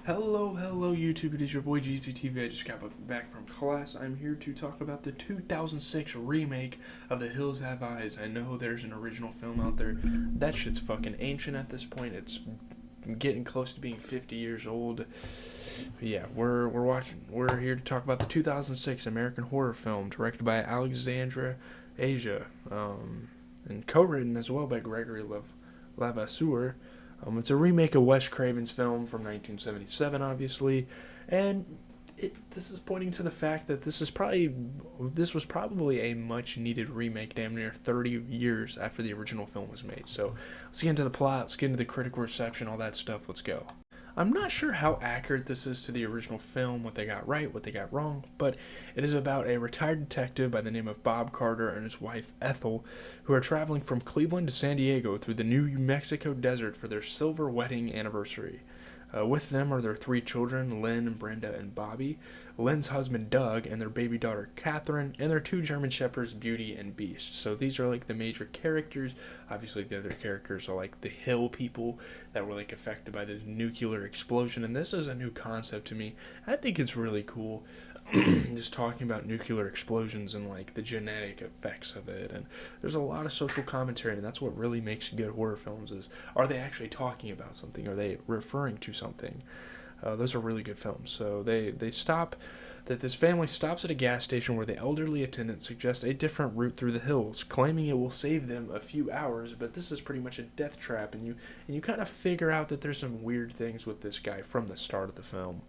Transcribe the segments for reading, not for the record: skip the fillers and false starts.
Hello, YouTube. It is your boy GZTV. I just got back from class. I'm here to talk about the 2006 remake of The Hills Have Eyes. I know there's an original film out there. That shit's fucking ancient at this point. It's getting close to being 50 years old. But yeah, we're here to talk about the 2006 American horror film directed by Alexandra Asia, and co-written as well by Gregory Levasseur. It's a remake of Wes Craven's film from 1977, obviously, and this is pointing to the fact that this was probably a much needed remake, damn near 30 years after the original film was made. So let's get into the plot, let's get into the critical reception, all that stuff. Let's go. I'm not sure how accurate this is to the original film, what they got right, what they got wrong, but it is about a retired detective by the name of Bob Carter and his wife Ethel, who are traveling from Cleveland to San Diego through the New Mexico desert for their silver wedding anniversary. With them are their three children, Lynn, Brenda, and Bobby, Lynn's husband Doug, and their baby daughter Catherine, and their two German shepherds Beauty and Beast. So these are like the major characters. Obviously the other characters are like the hill people that were like affected by the nuclear explosion, and this is a new concept to me. I think it's really cool. Just talking about nuclear explosions and like the genetic effects of it, and there's a lot of social commentary, and that's what really makes good horror films. Is are they actually talking about something? Are they referring to something? Those are really good films. So they stop. That this family stops at a gas station where the elderly attendant suggests a different route through the hills, claiming it will save them a few hours. But this is pretty much a death trap, and you kind of figure out that there's some weird things with this guy from the start of the film.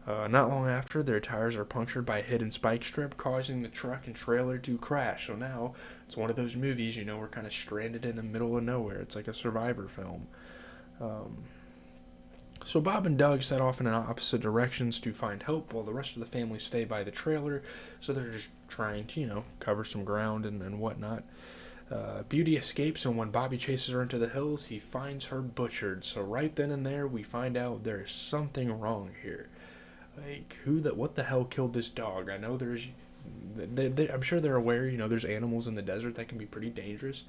Not long after, their tires are punctured by a hidden spike strip, causing the truck and trailer to crash. So now, it's one of those movies, we're kind of stranded in the middle of nowhere. It's like a survivor film. Um, so Bob and Doug set off in opposite directions to find help, while the rest of the family stay by the trailer. So they're just trying to, cover some ground and whatnot. Beauty escapes, and when Bobby chases her into the hills, he finds her butchered. So right then and there, we find out there is something wrong here. Like, what the hell killed this dog? I know I'm sure they're aware, there's animals in the desert that can be pretty dangerous.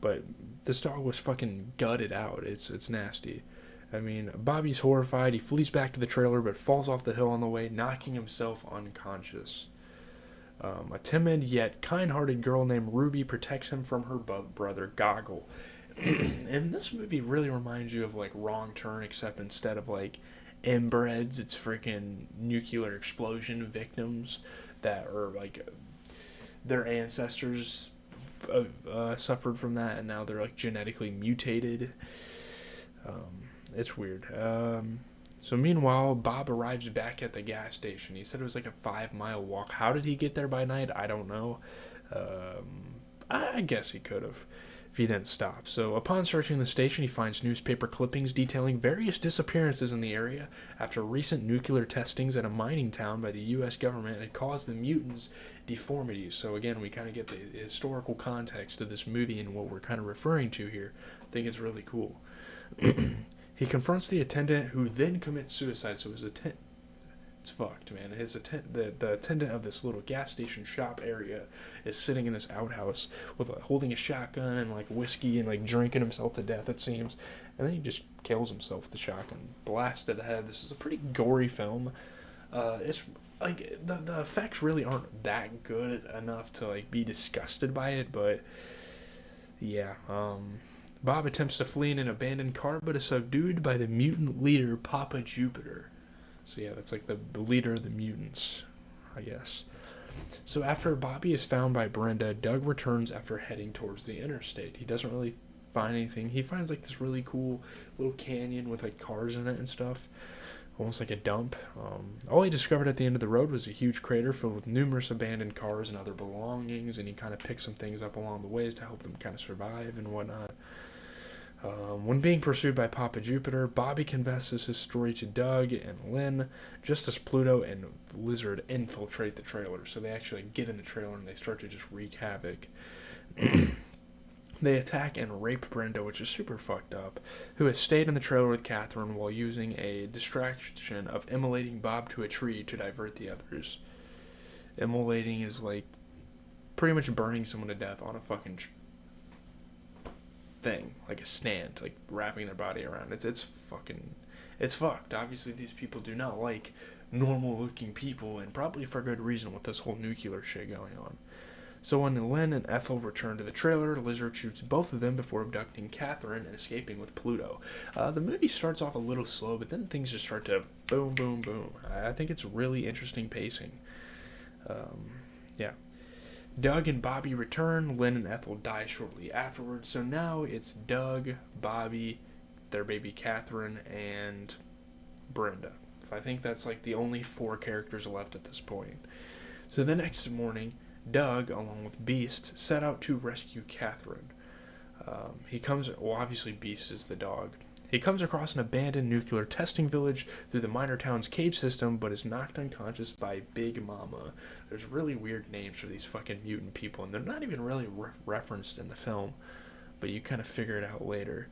But this dog was fucking gutted out. It's nasty. I mean, Bobby's horrified. He flees back to the trailer, but falls off the hill on the way, knocking himself unconscious. A timid yet kind-hearted girl named Ruby protects him from her brother Goggle. And this movie really reminds you of like Wrong Turn, except instead of like inbreds, it's freaking nuclear explosion victims that are like their ancestors suffered from that, and now they're like genetically mutated. It's weird. So meanwhile, Bob arrives back at the gas station. He said it was like a 5-mile walk. How did he get there by night? I don't know. I guess he could have if he didn't stop. So upon searching the station, he finds newspaper clippings detailing various disappearances in the area after recent nuclear testings at a mining town by the U.S. government had caused the mutants deformities. So again, we kind of get the historical context of this movie and what we're kind of referring to here. I think it's really cool. He confronts the attendant, who then commits suicide. So it's fucked, man. The attendant of this little gas station shop area is sitting in this outhouse with holding a shotgun and like whiskey and like drinking himself to death, it seems. And then he just kills himself with the shotgun, blast to the head. This is a pretty gory film. It's like the effects really aren't that good enough to like be disgusted by it, but yeah. Bob attempts to flee in an abandoned car, but is subdued by the mutant leader, Papa Jupiter. So yeah, that's like the leader of the mutants, I guess. So after Bobby is found by Brenda, Doug returns after heading towards the interstate. He doesn't really find anything. He finds like this really cool little canyon with like cars in it and stuff, almost like a dump. All he discovered at the end of the road was a huge crater filled with numerous abandoned cars and other belongings, and he kind of picked some things up along the way to help them kind of survive and whatnot. When being pursued by Papa Jupiter, Bobby confesses his story to Doug and Lynn, just as Pluto and Lizard infiltrate the trailer. So they actually get in the trailer and they start to just wreak havoc. They attack and rape Brenda, which is super fucked up, who has stayed in the trailer with Catherine while using a distraction of immolating Bob to a tree to divert the others. Immolating is like pretty much burning someone to death on a fucking thing, like a stand, like wrapping their body around. It's fucking it's fucked. Obviously, these people do not like normal-looking people, and probably for good reason with this whole nuclear shit going on. So when Len and Ethel return to the trailer, Lizard shoots both of them before abducting Catherine and escaping with Pluto. The movie starts off a little slow, but then things just start to boom, boom, boom. I think it's really interesting pacing. Yeah. Doug and Bobby return. Len and Ethel die shortly afterwards. So now it's Doug, Bobby, their baby Catherine, and Brenda. I think that's like the only 4 characters left at this point. So the next morning, Doug, along with Beast, set out to rescue Catherine. Obviously Beast is the dog. He comes across an abandoned nuclear testing village through the minor town's cave system, but is knocked unconscious by Big Mama. There's really weird names for these fucking mutant people, and they're not even really referenced in the film, but you kind of figure it out later.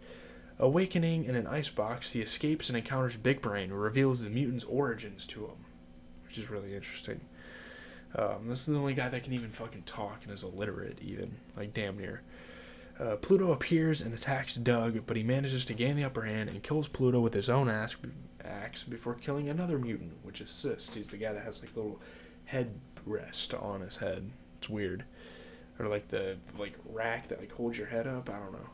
Awakening in an icebox, he escapes and encounters Big Brain, who reveals the mutant's origins to him, which is really interesting. This is the only guy that can even fucking talk and is illiterate, even. Like, damn near. Pluto appears and attacks Doug, but he manages to gain the upper hand and kills Pluto with his own axe before killing another mutant, which is Cyst. He's the guy that has, like, the little headrest on his head. It's weird. Or, like, the, like, rack that, like, holds your head up. I don't know.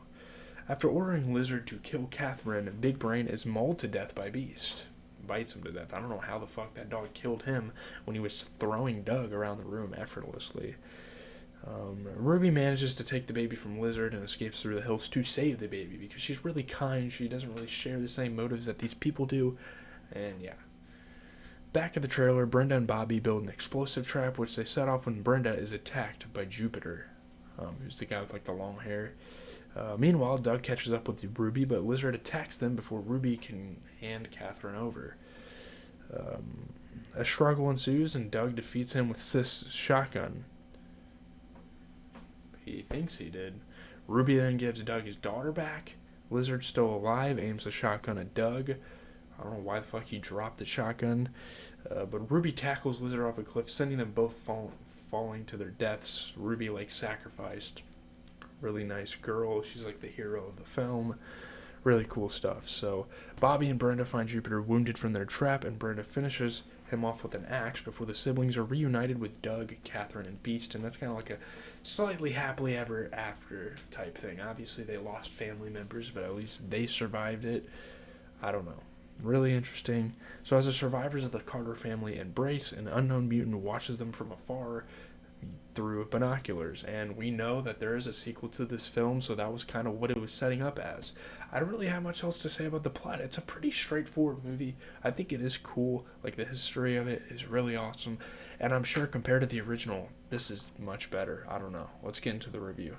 After ordering Lizard to kill Catherine, Big Brain is mauled to death by Beast. Bites him to death. I don't know how the fuck that dog killed him when he was throwing Doug around the room effortlessly. Ruby manages to take the baby from Lizard and escapes through the hills to save the baby because she's really kind. She doesn't really share the same motives that these people do. And yeah. Back at the trailer, Brenda and Bobby build an explosive trap which they set off when Brenda is attacked by Jupiter, who's the guy with like the long hair. Meanwhile, Doug catches up with Ruby, but Lizard attacks them before Ruby can hand Catherine over. A struggle ensues, and Doug defeats him with Sys's shotgun. He thinks he did. Ruby then gives Doug his daughter back. Lizard, still alive, aims a shotgun at Doug. I don't know why the fuck he dropped the shotgun. But Ruby tackles Lizard off a cliff, sending them both falling to their deaths. Ruby, like, sacrificed. Really nice girl. She's like the hero of the film. Really cool stuff. So Bobby and Brenda find Jupiter wounded from their trap, and Brenda finishes him off with an axe before the siblings are reunited with Doug, Catherine, and Beast, and that's kind of like a slightly happily ever after type thing. Obviously they lost family members, but at least they survived it. I don't know. Really interesting. So as the survivors of the Carter family embrace, an unknown mutant watches them from afar through binoculars, and we know that there is a sequel to this film, so that was kind of what it was setting up as. I don't really have much else to say about the plot. It's a pretty straightforward movie. I think it is cool. Like, the history of it is really awesome, and I'm sure compared to the original, this is much better. I don't know. Let's get into the review.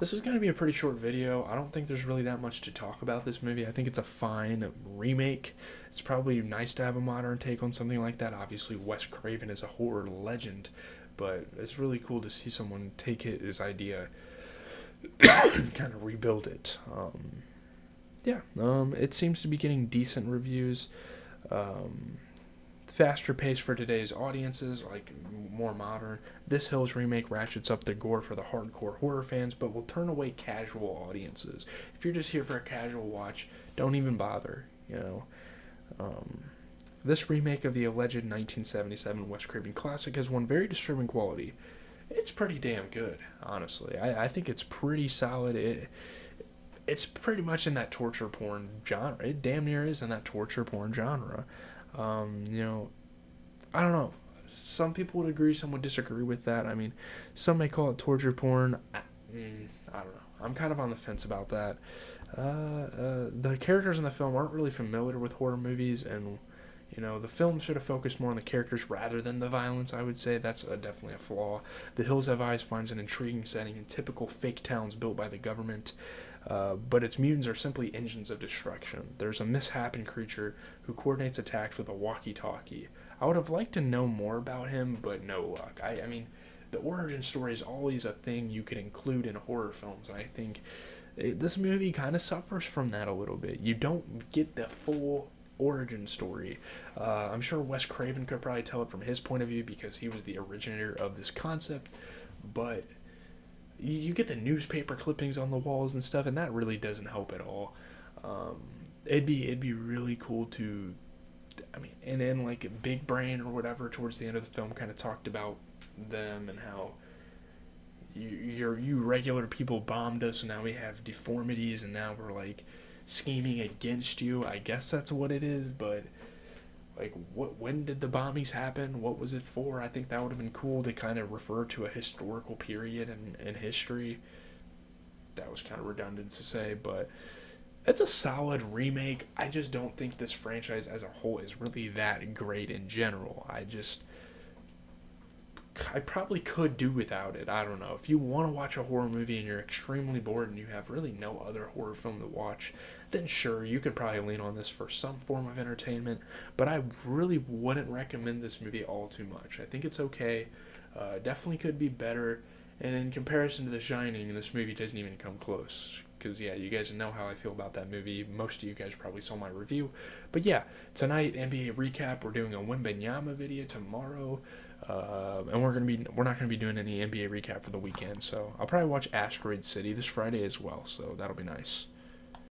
This is going to be a pretty short video. I don't think there's really that much to talk about this movie. I think it's a fine remake. It's probably nice to have a modern take on something like that. Obviously, Wes Craven is a horror legend, but it's really cool to see someone take his idea and kind of rebuild it. It seems to be getting decent reviews. Faster pace for today's audiences, like more modern. This Hills remake ratchets up the gore for the hardcore horror fans, but will turn away casual audiences. If you're just here for a casual watch, don't even bother, you know. This remake of the alleged 1977 Wes Craven classic has one very disturbing quality. It's pretty damn good, honestly. I think it's pretty solid. It's pretty much in that torture porn genre. It damn near is in that torture porn genre. I don't know. Some people would agree, some would disagree with that. I mean, some may call it torture porn. I don't know. I'm kind of on the fence about that. The characters in the film aren't really familiar with horror movies, and the film should have focused more on the characters rather than the violence, I would say. That's definitely a flaw. The Hills Have Eyes finds an intriguing setting in typical fake towns built by the government, but its mutants are simply engines of destruction. There's a misshapen creature who coordinates attacks with a walkie-talkie. I would have liked to know more about him, but no luck. I mean, the origin story is always a thing you could include in horror films, and I think this movie kind of suffers from that a little bit. You don't get the full origin story. I'm sure Wes Craven could probably tell it from his point of view because he was the originator of this concept, but you get the newspaper clippings on the walls and stuff, and that really doesn't help at all. it'd be really cool to, I mean, and then like Big Brain or whatever towards the end of the film kind of talked about them and how you regular people bombed us and now we have deformities and now we're like scheming against you. I guess that's what it is, but like when did the bombings happen? What was it for? I think that would have been cool to kind of refer to a historical period in history. That was kind of redundant to say, but it's a solid remake. I just don't think this franchise as a whole is really that great in general. I probably could do without it. I don't know. If you want to watch a horror movie and you're extremely bored and you have really no other horror film to watch, then sure, you could probably lean on this for some form of entertainment. But I really wouldn't recommend this movie all too much. I think it's okay. Definitely could be better. And in comparison to The Shining, this movie doesn't even come close. Because, yeah, you guys know how I feel about that movie. Most of you guys probably saw my review. But, yeah, tonight, NBA recap. We're doing a Wembenyama video tomorrow. And we're not gonna be doing any NBA recap for the weekend, so I'll probably watch Asteroid City this Friday as well, so that'll be nice.